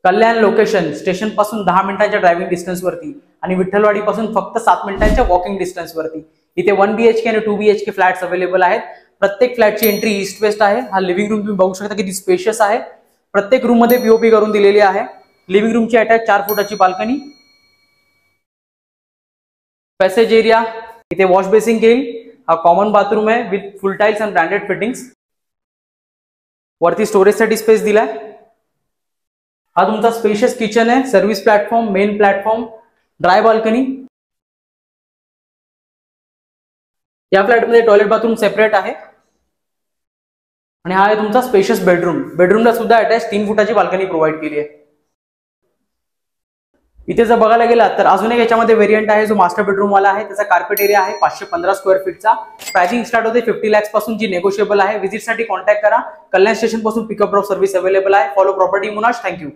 कल्याण location station पासून 10 मिनिटांच्या driving distance वरती आणि विठ्ठलवाडी पासून फक्त 7 मिनिटांच्या वॉकिंग डिस्टन्स वरती इथे 1 BHK आणि 2 BHK फ्लॅट्स अवेलेबल आहेत. प्रत्येक फ्लॅटची एंट्री ईस्ट वेस्ट आहे. हा लिव्हिंग रूम तुम्ही बघू शकता किती स्पेशियस आहे. प्रत्येक रूम मध्ये पीओपी करून दिलेली आहे. लिव्हिंग रूमची अटॅच 4 फुटाची बाल्कनी, पॅसेज एरिया, इथे वॉश बेसिंग येईल. हा कॉमन बाथरूम आहे with full tiles and branded fittings. वरती स्टोरेज साठी स्पेस दिलाय. हा तुमचा स्पेशियस किचन आहे. Service platform, main platform, dry balcony. या फ्लॅटमध्ये टॉयलेट बाथरूम सेपरेट आहे. आणि हा आहे तुमचा स्पेशियस बेडरूम. बेडरूमला सुद्धा अटॅच 3 फुटाची बाल्कनी प्रोव्हाइड केली आहे. इथे जर बघायला गेला तर अजून एक याच्यामध्ये व्हेरियंट आहे जो मास्टर बेडरूम वाला आहे. त्याचा कार्पेट एरिया आहे 515 स्क्वेअर फीटचा. प्राइसिंग स्टार्ट होते 50 lakhs पासून, जी नेगोशिएबल आहे. व्हिजिट साठी कॉन्टॅक्ट करा. कल्याण स्टेशन पासून पिकअप ड्रॉप सर्व्हिस अवेलेबल आहे. फॉलो प्रॉपर्टी मुनाश. थँक्यू.